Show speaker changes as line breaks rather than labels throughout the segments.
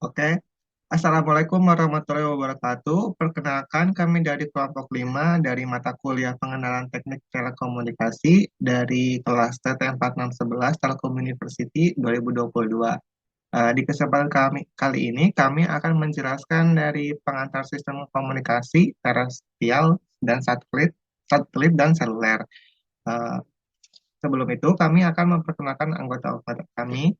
Oke. Assalamualaikum warahmatullahi wabarakatuh. Perkenalkan, kami dari kelompok 5 dari mata kuliah Pengenalan Teknik Telekomunikasi dari kelas TT 4611 Telkom University 2022. Di kesempatan kali ini, kami akan menjelaskan dari pengantar sistem komunikasi terestrial dan satelit dan seluler. Eh, Sebelum itu, kami akan memperkenalkan anggota kami,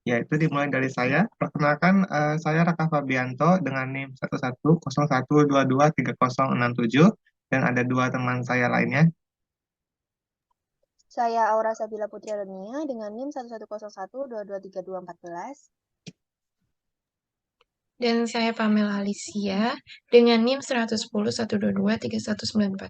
yaitu dimulai dari saya. Perkenalkan, saya Raka Fabianto dengan NIM 1101223067 dan ada dua teman saya lainnya.
Saya Aura Sabila Putri Adonia dengan NIM 1101223214.
Dan saya Pamela Alicia dengan NIM 110 122 3194.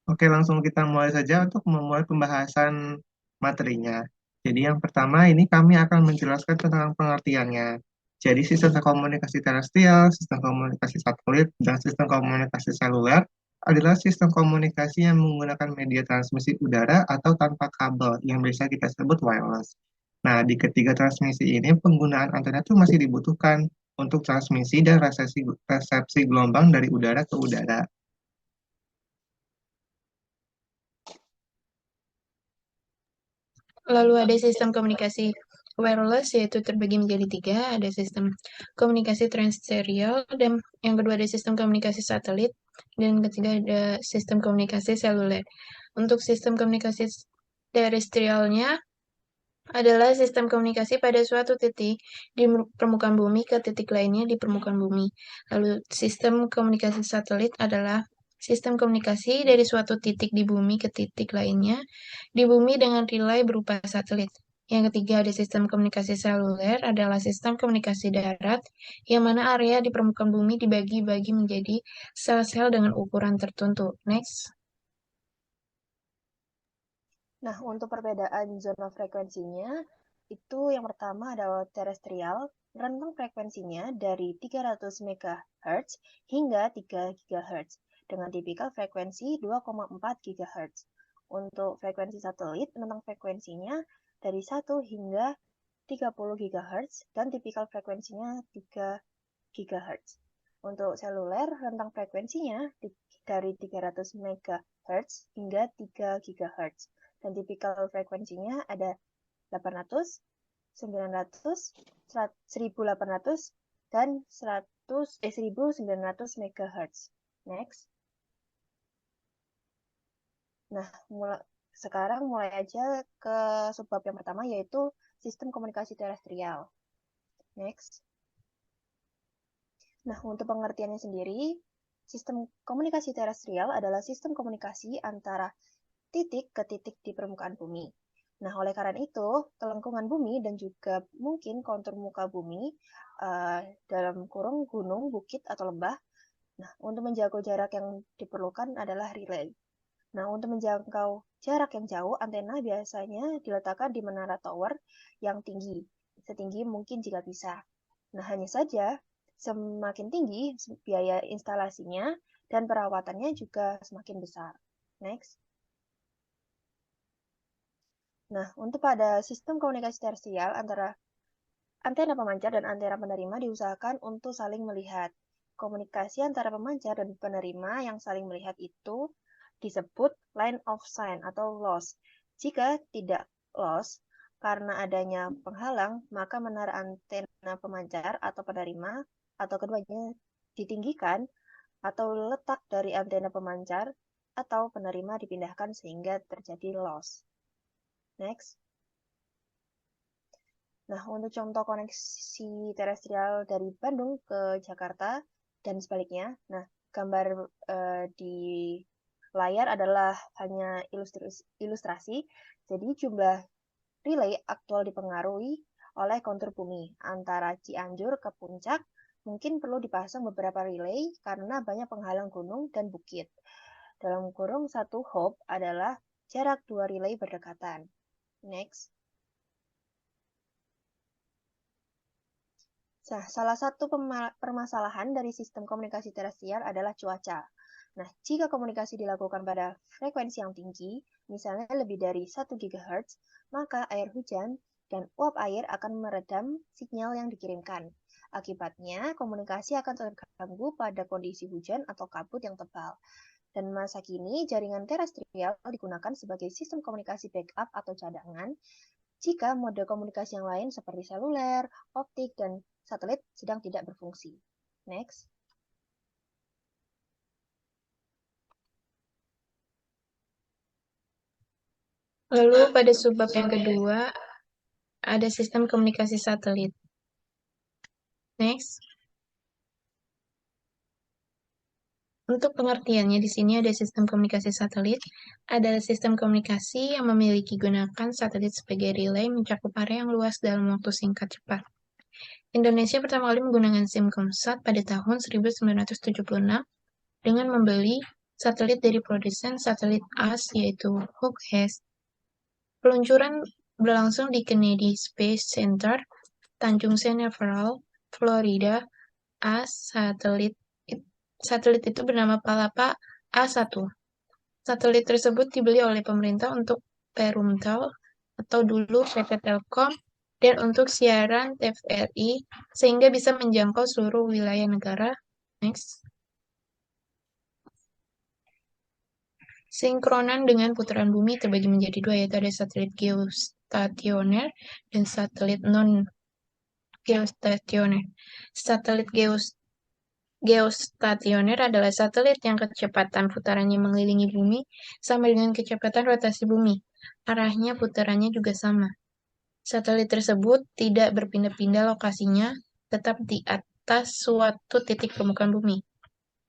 Oke, langsung kita mulai saja untuk memulai pembahasan materinya. Jadi yang pertama ini kami akan menjelaskan tentang pengertiannya. Jadi sistem komunikasi terestrial, sistem komunikasi satelit, dan sistem komunikasi seluler adalah sistem komunikasi yang menggunakan media transmisi udara atau tanpa kabel yang biasa kita sebut wireless. Nah, di ketiga transmisi ini penggunaan antena itu masih dibutuhkan untuk transmisi dan resepsi gelombang dari udara ke udara.
Lalu ada sistem komunikasi wireless, yaitu terbagi menjadi tiga. Ada sistem komunikasi terestrial, dan yang kedua ada sistem komunikasi satelit, dan yang ketiga ada sistem komunikasi seluler. Untuk sistem komunikasi terestrialnya adalah sistem komunikasi pada suatu titik di permukaan bumi ke titik lainnya di permukaan bumi. Lalu sistem komunikasi satelit adalah sistem komunikasi dari suatu titik di bumi ke titik lainnya di bumi dengan relay berupa satelit. Yang ketiga ada sistem komunikasi seluler adalah sistem komunikasi darat yang mana area di permukaan bumi dibagi-bagi menjadi sel-sel dengan ukuran tertentu. Next.
Nah, untuk perbedaan zona frekuensinya, itu yang pertama adalah terestrial, rentang frekuensinya dari 300 MHz hingga 3 GHz, dengan tipikal frekuensi 2,4 GHz. Untuk frekuensi satelit, rentang frekuensinya dari 1 hingga 30 GHz, dan tipikal frekuensinya 3 GHz. Untuk seluler, rentang frekuensinya dari 300 MHz hingga 3 GHz. Dan tipikal frekuensinya ada 800, 900, 1800, dan 1900 MHz. Next. Nah, sekarang mulai aja ke subbab yang pertama, yaitu sistem komunikasi terestrial. Next. Nah, untuk pengertiannya sendiri, sistem komunikasi terestrial adalah sistem komunikasi antara titik ke titik di permukaan bumi. Nah, oleh karena itu, kelengkungan bumi dan juga mungkin kontur muka bumi dalam kurung gunung, bukit, atau lembah. Nah, untuk menjangkau jarak yang diperlukan adalah relay. Nah, untuk menjangkau jarak yang jauh, antena biasanya diletakkan di menara tower yang tinggi, setinggi mungkin jika bisa. Nah, hanya saja semakin tinggi biaya instalasinya dan perawatannya juga semakin besar. Next. Nah, untuk pada sistem komunikasi terestrial antara antena pemancar dan antena penerima diusahakan untuk saling melihat. Komunikasi antara pemancar dan penerima yang saling melihat itu disebut line of sight atau loss. Jika tidak loss karena adanya penghalang, maka menara antena pemancar atau penerima atau keduanya ditinggikan atau letak dari antena pemancar atau penerima dipindahkan sehingga terjadi loss. Next. Nah, untuk contoh koneksi terestrial dari Bandung ke Jakarta dan sebaliknya, nah, gambar di layar adalah hanya ilustrasi, jadi jumlah relay aktual dipengaruhi oleh kontur bumi. Antara Cianjur ke Puncak, mungkin perlu dipasang beberapa relay karena banyak penghalang gunung dan bukit. Dalam kurung satu hop adalah jarak dua relay berdekatan. Next. Nah, salah satu permasalahan dari sistem komunikasi terestrial adalah cuaca. Nah, jika komunikasi dilakukan pada frekuensi yang tinggi, misalnya lebih dari 1 GHz, maka air hujan dan uap air akan meredam sinyal yang dikirimkan. Akibatnya, komunikasi akan terganggu pada kondisi hujan atau kabut yang tebal. Dan masa kini, jaringan terestrial digunakan sebagai sistem komunikasi backup atau cadangan jika mode komunikasi yang lain seperti seluler, optik, dan satelit sedang tidak berfungsi. Next.
Lalu pada subbab yang kedua, ada sistem komunikasi satelit. Next. Untuk pengertiannya, di sini ada sistem komunikasi satelit, adalah sistem komunikasi yang memiliki gunakan satelit sebagai relay mencakup area yang luas dalam waktu singkat cepat. Indonesia pertama kali menggunakan Simkomsat pada tahun 1976 dengan membeli satelit dari produsen satelit AS yaitu Hugh Hess. Peluncuran berlangsung di Kennedy Space Center, Tanjung Canaveral, Florida. Satelit itu bernama Palapa A1. Satelit tersebut dibeli oleh pemerintah untuk Perumtel atau dulu PT Telkom dan untuk siaran TVRI sehingga bisa menjangkau seluruh wilayah negara. Next. Sinkronan dengan putaran bumi terbagi menjadi dua, yaitu ada satelit geostasioner dan satelit non-geostasioner. Satelit geostasioner adalah satelit yang kecepatan putarannya mengelilingi bumi sama dengan kecepatan rotasi bumi. Arahnya putarannya juga sama. Satelit tersebut tidak berpindah-pindah lokasinya, tetap di atas suatu titik permukaan bumi.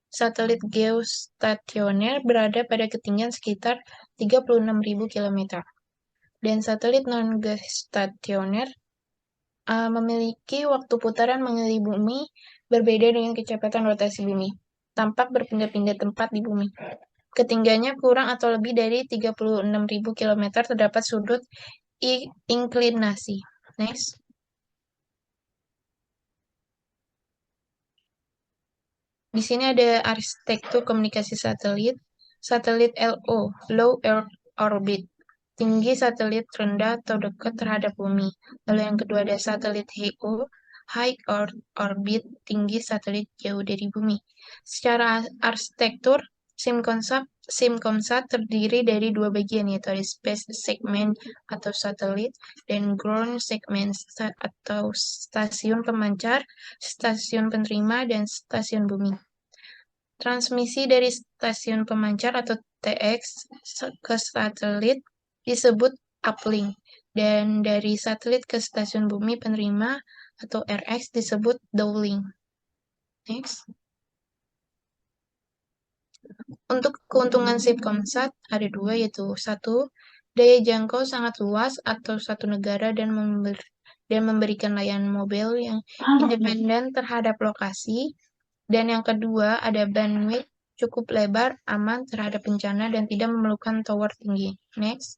Satelit geostasioner berada pada ketinggian sekitar 36.000 km. Dan satelit non-geostasioner memiliki waktu putaran mengelilingi bumi berbeda dengan kecepatan rotasi bumi. Tampak berpindah-pindah tempat di bumi. Ketinggiannya kurang atau lebih dari 36.000 km terdapat sudut inklinasi. Next. Di sini ada arsitektur komunikasi satelit. Satelit LO, Low Earth Orbit. Tinggi satelit rendah atau dekat terhadap bumi. Lalu yang kedua ada satelit HO, High Earth Orbit. Tinggi satelit jauh dari bumi. Secara arsitektur, Simkomsat terdiri dari dua bagian, yaitu ada space segment atau satelit dan ground segment atau stasiun pemancar, stasiun penerima, dan stasiun bumi. Transmisi dari stasiun pemancar atau TX ke satelit disebut uplink, dan dari satelit ke stasiun bumi penerima atau RX disebut downlink. Next. Untuk keuntungan Simkomsat ada dua, yaitu satu, daya jangkau sangat luas atau satu negara dan memberikan layanan mobil yang independen terhadap lokasi. Dan yang kedua ada bandwidth cukup lebar, aman terhadap bencana dan tidak memerlukan tower tinggi. Next.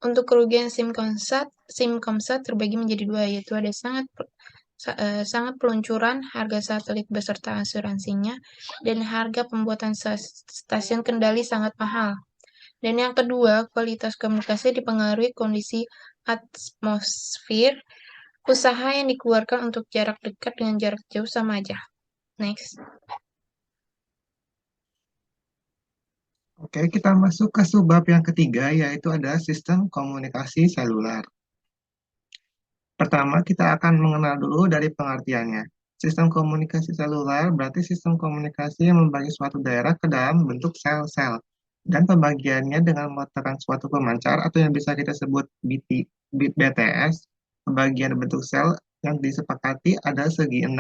Untuk kerugian Simkomsat terbagi menjadi dua, yaitu ada sangat peluncuran, harga satelit beserta asuransinya, dan harga pembuatan stasiun kendali sangat mahal. Dan yang kedua, kualitas komunikasi dipengaruhi kondisi atmosfer. Usaha yang dikeluarkan untuk jarak dekat dengan jarak jauh sama aja. Next.
Oke, kita masuk ke subbab yang ketiga, yaitu ada sistem komunikasi seluler. Pertama, kita akan mengenal dulu dari pengertiannya. Sistem komunikasi seluler berarti sistem komunikasi yang membagi suatu daerah ke dalam bentuk sel-sel. Dan pembagiannya dengan memutarkan suatu pemancar atau yang bisa kita sebut BTS, pembagian bentuk sel yang disepakati ada segi 6.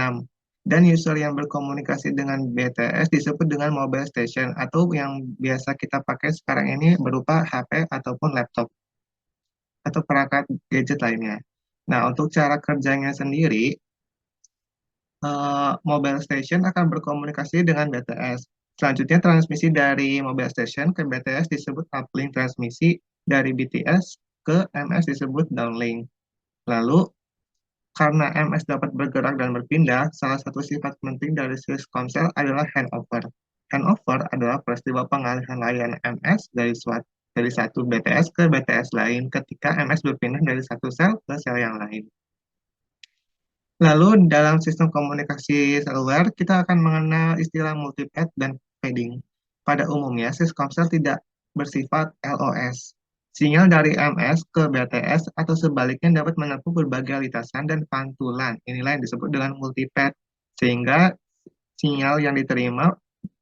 Dan user yang berkomunikasi dengan BTS disebut dengan mobile station atau yang biasa kita pakai sekarang ini berupa HP ataupun laptop atau perangkat gadget lainnya. Nah, untuk cara kerjanya sendiri, mobile station akan berkomunikasi dengan BTS. Selanjutnya, transmisi dari mobile station ke BTS disebut uplink, transmisi dari BTS ke MS disebut downlink. Lalu, karena MS dapat bergerak dan berpindah, salah satu sifat penting dari Simkomsat adalah handover. Handover adalah peristiwa pengalihan layanan MS dari suatu dari satu BTS ke BTS lain ketika MS berpindah dari satu sel ke sel yang lain. Lalu dalam sistem komunikasi seluler, kita akan mengenal istilah multipath dan padding. Pada umumnya, Syscomsel tidak bersifat LOS. Sinyal dari MS ke BTS atau sebaliknya dapat menempuh berbagai lintasan dan pantulan. Inilah yang disebut dengan multipath. Sehingga sinyal yang diterima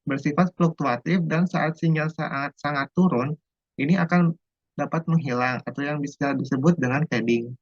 bersifat fluktuatif dan saat sinyal sangat turun, ini akan dapat menghilang atau yang bisa disebut dengan padding.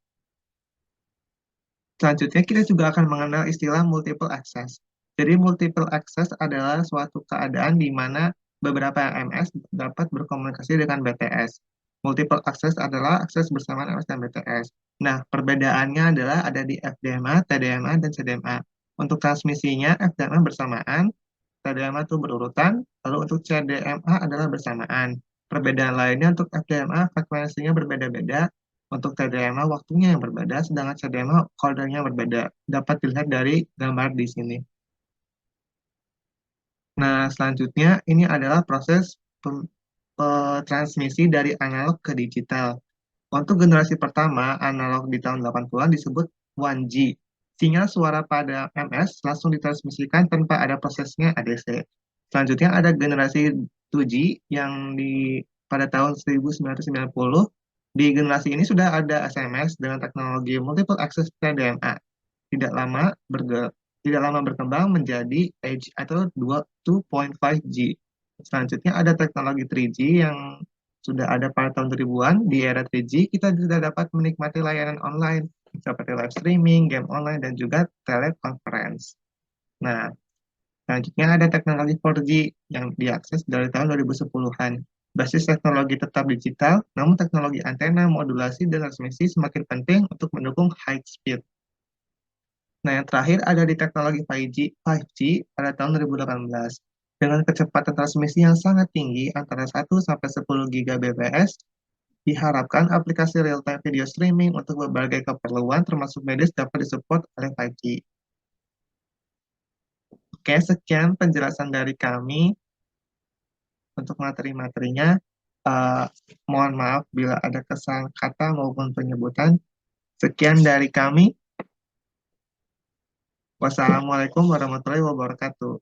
Selanjutnya, kita juga akan mengenal istilah multiple access. Jadi, multiple access adalah suatu keadaan di mana beberapa MS dapat berkomunikasi dengan BTS. Multiple access adalah akses bersamaan MS dan BTS. Nah, perbedaannya adalah ada di FDMA, TDMA, dan CDMA. Untuk transmisinya, FDMA bersamaan, TDMA itu berurutan, lalu untuk CDMA adalah bersamaan. Perbedaan lainnya untuk FDMA, frekuensinya berbeda-beda, untuk TDMA waktunya yang berbeda, sedangkan CDMA kodenya berbeda. Dapat dilihat dari gambar di sini. Nah, selanjutnya ini adalah proses transmisi dari analog ke digital. Untuk generasi pertama, analog di tahun 80-an disebut 1G. Sinyal suara pada MS langsung ditransmisikan tanpa ada prosesnya ADC. Selanjutnya ada generasi 2G yang pada tahun 1990. Di generasi ini sudah ada SMS dengan teknologi multiple access TDMA. Tidak lama berkembang menjadi Edge atau 2.5G. Selanjutnya ada teknologi 3G yang sudah ada pada tahun 2000-an. Di era 3G, kita sudah dapat menikmati layanan online seperti live streaming, game online, dan juga teleconference. Nah, selanjutnya ada teknologi 4G yang diakses dari tahun 2010-an. Basis teknologi tetap digital, namun teknologi antena, modulasi, dan transmisi semakin penting untuk mendukung high speed. Nah, yang terakhir ada di teknologi 5G pada tahun 2018. Dengan kecepatan transmisi yang sangat tinggi, antara 1 sampai 10 Gbps, diharapkan aplikasi real-time video streaming untuk berbagai keperluan, termasuk medis, dapat disupport oleh 5G. Oke, sekian penjelasan dari kami untuk materi-materinya. Mohon maaf bila ada kesalahan kata maupun penyebutan. Sekian dari kami. Wassalamualaikum warahmatullahi wabarakatuh.